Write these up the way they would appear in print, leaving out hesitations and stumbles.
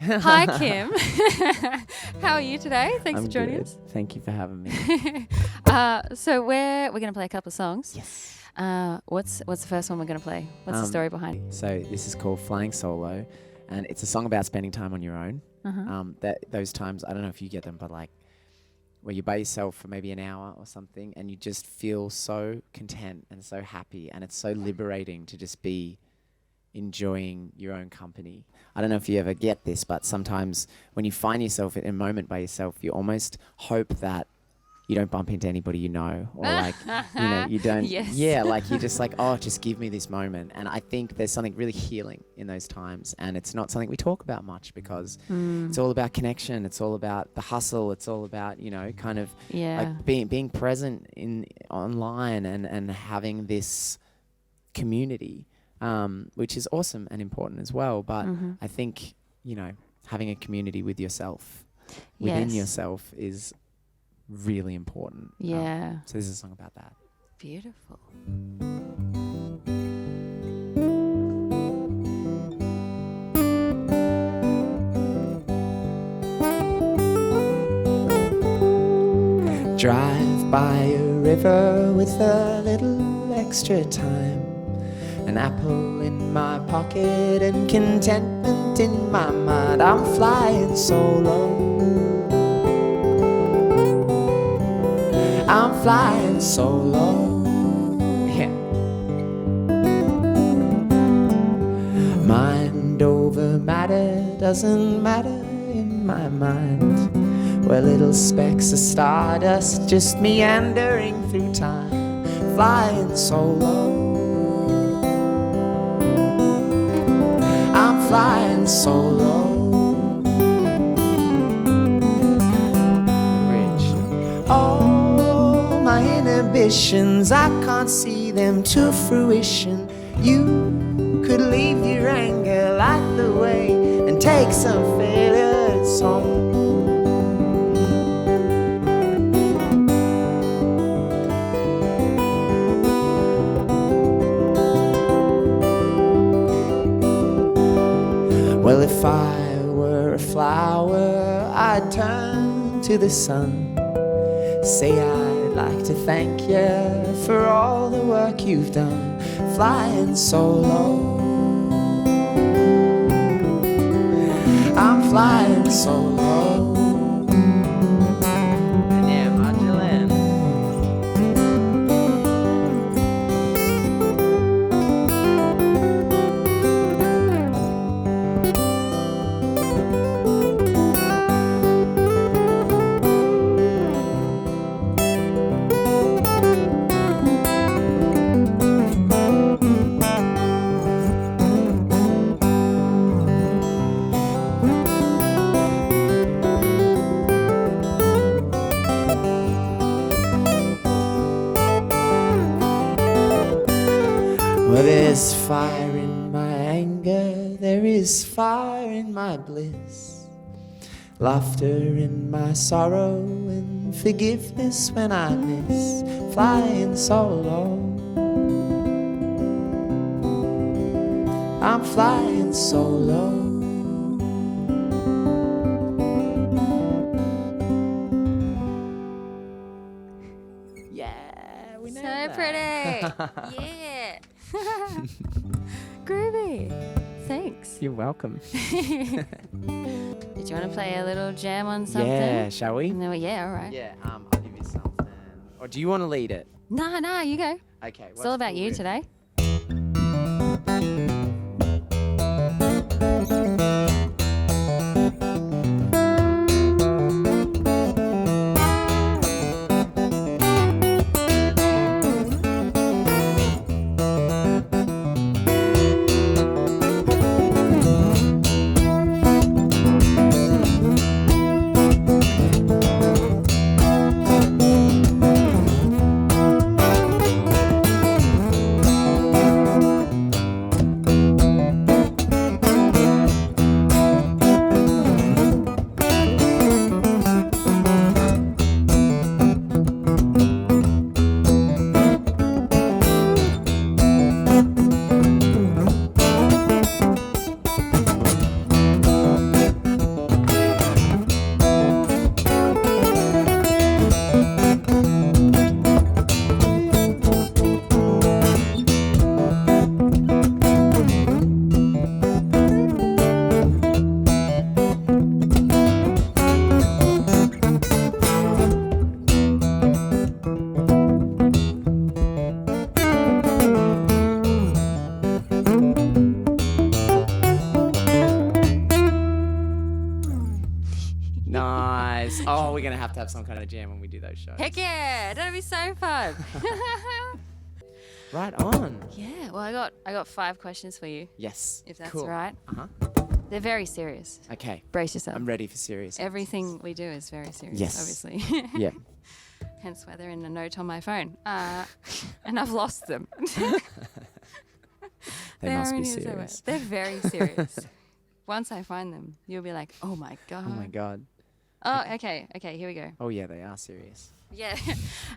Hi, Kim. How are you today? Thanks I'm for joining good. us. Thank you for having me. So we're going to play a couple of songs. Yes. What's the first one we're going to play? What's the story behind it? So this is called Flying Solo, and it's a song about spending time on your own. Those times, I don't know if you get them, but like where you're by yourself for maybe an hour or something, and you just feel so content and so happy, and it's so liberating to just be enjoying your own company. I don't know if you ever get this, but sometimes when you find yourself in a moment by yourself, you almost hope that you don't bump into anybody you know, or like, you don't, Yes. yeah, like you're just like, oh, just give me this moment. And I think there's something really healing in those times, and it's not something we talk about much because it's all about connection. It's all about the hustle. It's all about, kind of like being present online and having this community. Which is awesome and important as well. But I think, having a community with yourself, within yourself is really important. Yeah. So this is a song about that. Beautiful. Drive by a river with a little extra time. An apple in my pocket and contentment in my mind. I'm flying solo. I'm flying solo. Yeah. Mind over matter doesn't matter in my mind. We're little specks of stardust just meandering through time. Flying solo. Flying solo. Bridge. All my inhibitions, I can't see them to fruition. You could leave your anger light the way and take some failures home. Well, if I were a flower, I'd turn to the sun. Say I'd like to thank you for all the work you've done. Flying solo. I'm flying solo. And yeah, Majelen. Well, there's fire in my anger, there is fire in my bliss, laughter in my sorrow, and forgiveness when I miss. Flying solo. I'm flying solo. Yeah, we know So that. pretty. Yeah. Groovy. Thanks. You're welcome. Did you want to play a little jam on something? Yeah, shall we? No, yeah, all right. Yeah, I'll give you something. Or do you want to lead it? No, you go. Okay. It's all about you today. Nice. Oh, we're going to have some kind of jam when we do those shows. Heck yeah, that'll be so fun. Right on. Yeah, well, I got 5 questions for you, Yes. if that's cool. all right. Uh-huh. They're very serious. Okay. Brace yourself. I'm ready for serious. Everything we do is very serious, Yes. obviously. Yeah. Hence why they're in a note on my phone. And I've lost them. They must They're be in here somewhere. serious. They're very serious. Once I find them, you'll be like, oh my God. Oh my God. Oh, okay, here we go. Oh yeah, they are serious. Yeah.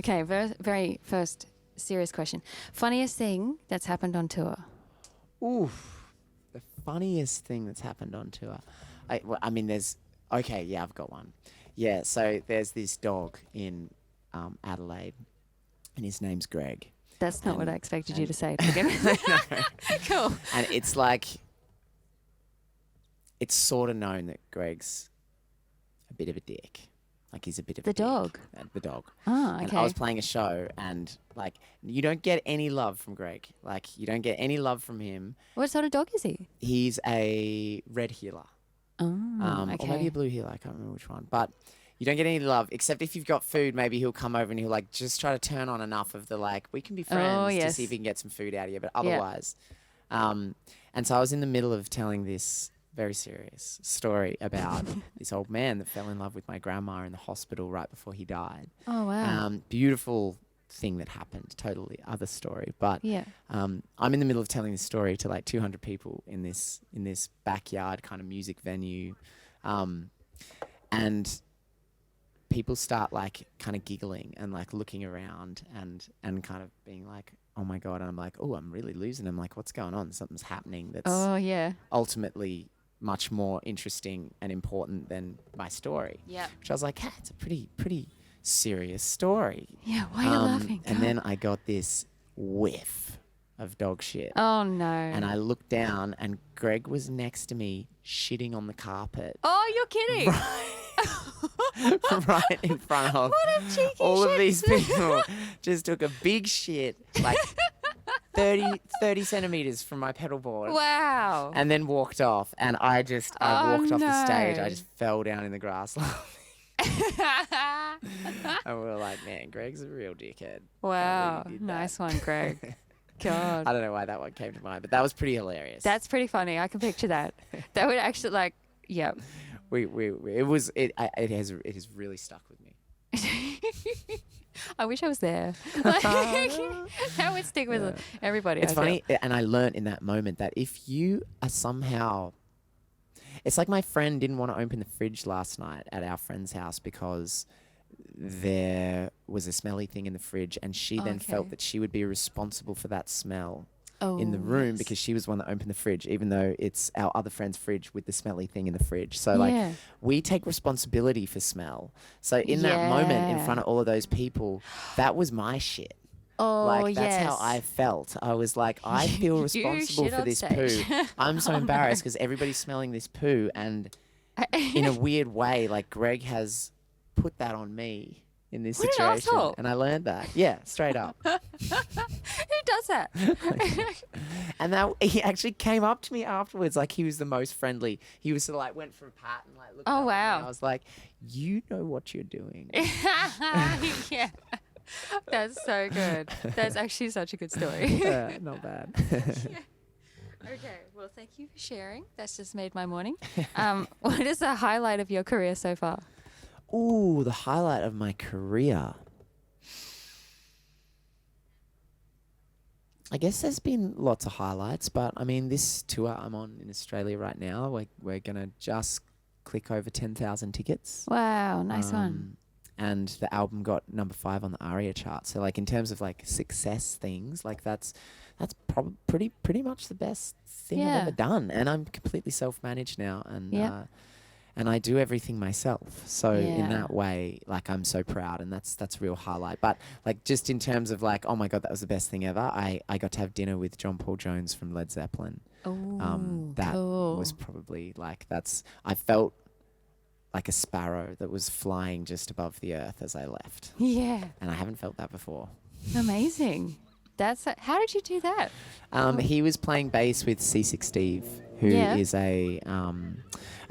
Okay, very first serious question. Funniest thing that's happened on tour? Oof. The funniest thing that's happened on tour. I mean, I've got one. Yeah, so there's this dog in Adelaide, and his name's Greg. That's not what I expected you to say to begin with. Cool. And it's like, it's sort of known that Greg's a bit of a dick. Like he's a bit of a dick. dog? The dog. Oh, And okay. I was playing a show, and like, you don't get any love from Greg. Like, you don't get any love from him. What sort of dog is he? He's a red heeler. Oh, okay. Or maybe a blue heeler. I can't remember which one. But you don't get any love, except if you've got food, maybe he'll come over and he'll like just try to turn on enough of the like, we can be friends to yes. see if he can get some food out of you. But otherwise, and so I was in the middle of telling this very serious story about this old man that fell in love with my grandma in the hospital right before he died. Oh, wow. Beautiful thing that happened, totally other story. But Yeah. I'm in the middle of telling this story to like 200 people in this backyard kind of music venue, and people start like kind of giggling and like looking around and kind of being like, oh my God. And I'm like, oh, I'm really losing. I'm like, what's going on? Something's happening that's Oh, yeah. ultimately much more interesting and important than my story. Yeah. Which I was like, hey, it's a pretty serious story. Yeah, why are you laughing? And Go then on. I got this whiff of dog shit. Oh, no. And I looked down and Greg was next to me shitting on the carpet. Oh, you're kidding. Right in front of What a cheeky all of shit. these people. Just took a big shit, like 30 centimeters from my pedal board. Wow. And then walked off. And I Oh, walked off the stage. no. I just fell down in the grass laughing. And we were like, man, Greg's a real dickhead. Wow. Can't believe you did Nice that. one, Greg. God. I don't know why that one came to mind, but that was pretty hilarious. That's pretty funny. I can picture that. That would actually like, yeah. it has really stuck with me. I wish I was there. That would stick with everybody. It's I feel. funny, and I learned in that moment that if you are somehow, it's like my friend didn't want to open the fridge last night at our friend's house because there was a smelly thing in the fridge, and she then felt Okay. that she would be responsible for that smell Oh, in the room yes. because she was the one that opened the fridge, even though it's our other friend's fridge with the smelly thing in the fridge. So like Yeah. we take responsibility for smell. So in that moment in Yeah. front of all of those people, that was my shit. Oh, Like that's yes. how I felt. I was like, I feel You responsible shit for on this stage. poo. I'm so embarrassed because everybody's smelling this poo, and in a weird way, like Greg has put that on me in this What an situation, asshole. and I learned that. Yeah, straight up. Who does that? And that he actually came up to me afterwards, like he was the most friendly. He was sort of like went for a pat and like looked. Oh, up at me. wow. I was like, you know what you're doing. Yeah. That's so good. That's actually such a good story. Not bad. Okay, well, thank you for sharing. That's just made my morning. What is the highlight of your career so far? Ooh, the highlight of my career. I guess there's been lots of highlights, but I mean, this tour I'm on in Australia right now, we're going to just click over 10,000 tickets. Wow, nice one. And the album got number 5 on the ARIA chart. So like in terms of like success things, like that's probably pretty much the best thing Yeah. I've ever done. And I'm completely self-managed now, and Yeah. and I do everything myself. So in Yeah. that way, like I'm so proud, and that's a real highlight. But like just in terms of like, oh my God, that was the best thing ever. I got to have dinner with John Paul Jones from Led Zeppelin. Oh, That cool. was probably like I felt like a sparrow that was flying just above the earth as I left. Yeah, And I haven't felt that before. amazing. How did you do that? He was playing bass with C6 Steve, who is a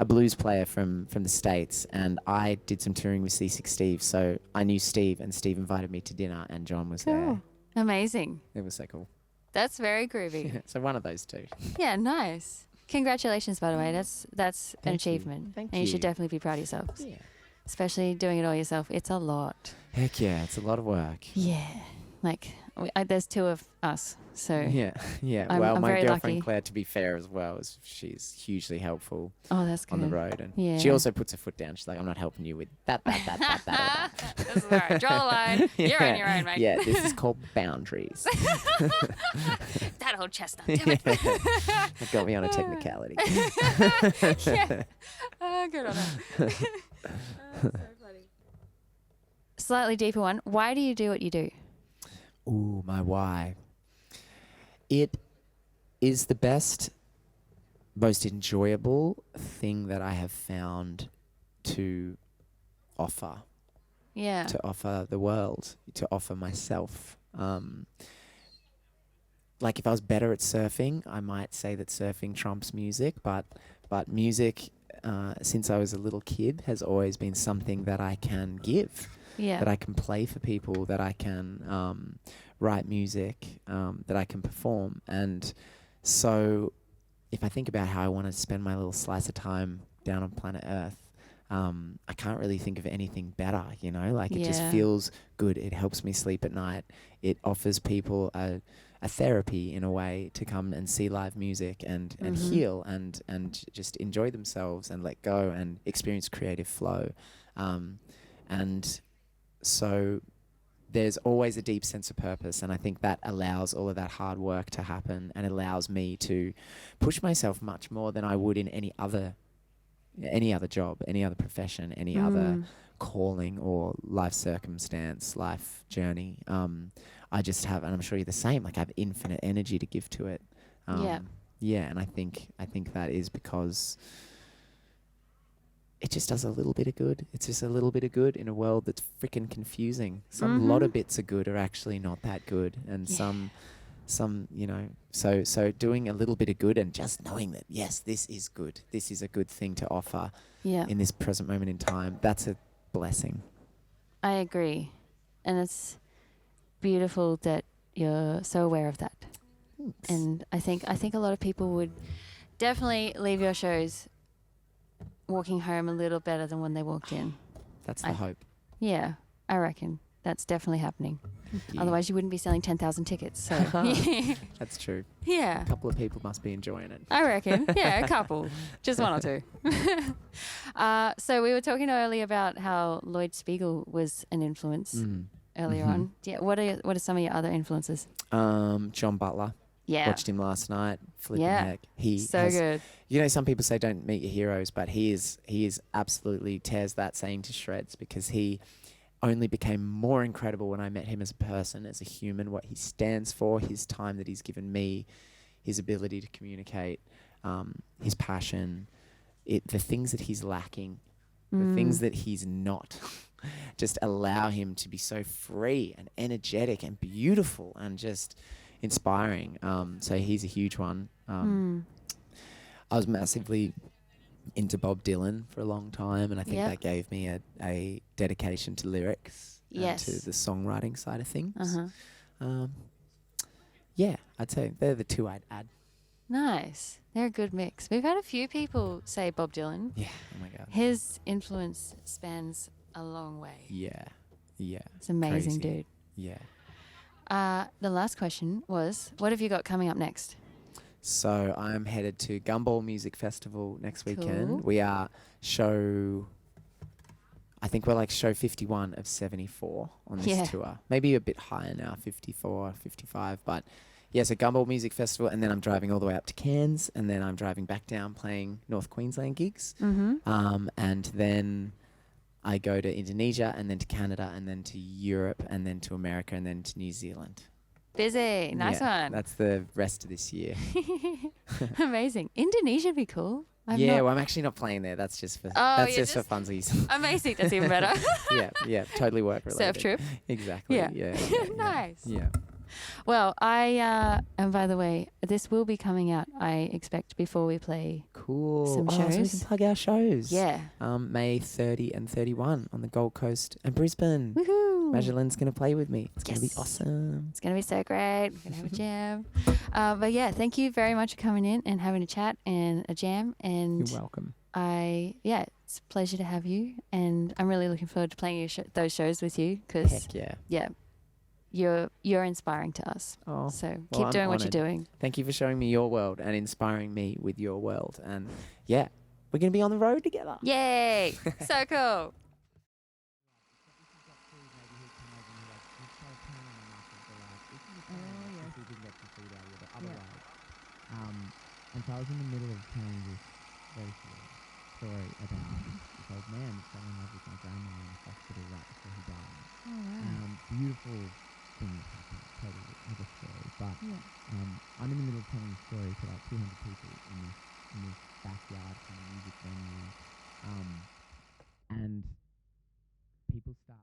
blues player from the States, and I did some touring with C6 Steve, so I knew Steve, and Steve invited me to dinner, and John was there. Amazing. It was so cool. That's very groovy. So one of those two. Yeah, nice. Congratulations, by the way. That's an achievement. Thank and you should definitely be proud of yourselves. Yeah. Especially doing it all yourself. It's a lot. Heck yeah, it's a lot of work. Yeah. Like, there's two of us, so... Yeah. I'm My very girlfriend lucky. Claire, to be fair as well, she's hugely helpful Oh, that's good. on the road. And Yeah. she also puts her foot down. She's like, I'm not helping you with that, or that. This is all right. Draw the line. You're on your own, mate. Yeah, this is called boundaries. That old chestnut. Damn it. That got me on a technicality. Yeah. Oh, good on her. Oh, so funny. Slightly deeper one. Why do you do what you do? Ooh, my why. It is the best, most enjoyable thing that I have found to offer. Yeah. To offer the world, to offer myself. Like if I was better at surfing, I might say that surfing trumps music, but music, since I was a little kid, has always been something that I can give. Yeah. That I can play for people, that I can write music, that I can perform. And so if I think about how I want to spend my little slice of time down on planet Earth, I can't really think of anything better, you know? Like it just feels good. It helps me sleep at night. It offers people a therapy in a way to come and see live music and heal and just enjoy themselves and let go and experience creative flow. And so there's always a deep sense of purpose, and I think that allows all of that hard work to happen and allows me to push myself much more than I would in any other job, any other profession, any other calling or life circumstance, life journey. I just have, and I'm sure you're the same, like I have infinite energy to give to it. Yeah, and I think that is because it just does a little bit of good. It's just a little bit of good in a world that's freaking confusing. Some lot of bits of good are actually not that good, and some, you know. So doing a little bit of good and just knowing that yes, this is good. This is a good thing to offer. In this present moment in time. That's a blessing. I agree, and it's beautiful that you're so aware of that. Thanks. And I think a lot of people would definitely leave your shows walking home a little better than when they walked in. That's the hope. Yeah, I reckon that's definitely happening. Otherwise, you wouldn't be selling 10,000 tickets. So That's true. Yeah, A couple of people must be enjoying it. I reckon. Yeah, a couple, just one or two. So we were talking earlier about how Lloyd Spiegel was an influence earlier on. Yeah, what are some of your other influences? John Butler. Yeah, Watched him last night. Flipping heck. Good. You know, some people say don't meet your heroes, but he is absolutely tears that saying to shreds, because he only became more incredible when I met him as a person, as a human, what he stands for, his time that he's given me, his ability to communicate, his passion, the things that he's lacking, the things that he's not. Just allow him to be so free and energetic and beautiful and just inspiring. So he's a huge one. I was massively into Bob Dylan for a long time, and I think that gave me a dedication to lyrics and to the songwriting side of things. Yeah, I'd say they're the two I'd add. Nice. They're a good mix. We've had a few people say Bob Dylan. Yeah, oh my God. His influence spans a long way. Yeah. It's amazing, Crazy. dude. Yeah. The last question was, what have you got coming up next? So I'm headed to Gumball Music Festival next weekend. Cool. We are show 51 of 74 on this tour. Maybe a bit higher now, 54, 55. But yeah, so Gumball Music Festival, and then I'm driving all the way up to Cairns, and then I'm driving back down playing North Queensland gigs. And then I go to Indonesia, and then to Canada, and then to Europe, and then to America, and then to New Zealand. Busy. Nice one. That's the rest of this year. Amazing. Indonesia would be cool. Well, I'm actually not playing there. That's just for for funsies. Amazing. That's even better. yeah, totally work related. Surf trip. Exactly. Yeah. Nice. Yeah. Well, and by the way, this will be coming out, I expect, before we play Cool. some So we can shows. plug our shows. Yeah. May 30 and 31 on the Gold Coast and Brisbane. Woohoo! Magelin's going to play with me. It's going to be Yes. awesome. It's going to be so great. We're going to have a jam. But yeah, thank you very much for coming in and having a chat and a jam. And You're welcome. it's a pleasure to have you. And I'm really looking forward to playing those shows with you because, Heck yeah. yeah, you're inspiring to us. Oh, So well, keep I'm doing what you're honoured. doing. Thank you for showing me your world and inspiring me with your world. And yeah, we're going to be on the road together. Yay! So cool. And so I was in the middle of telling this very story about this old man that fell in love with my grandma in the hospital right before he died. Oh, wow. Beautiful things happen, totally other story. But I'm in the middle of telling a story to like 200 people in this backyard kind of music venue. And people start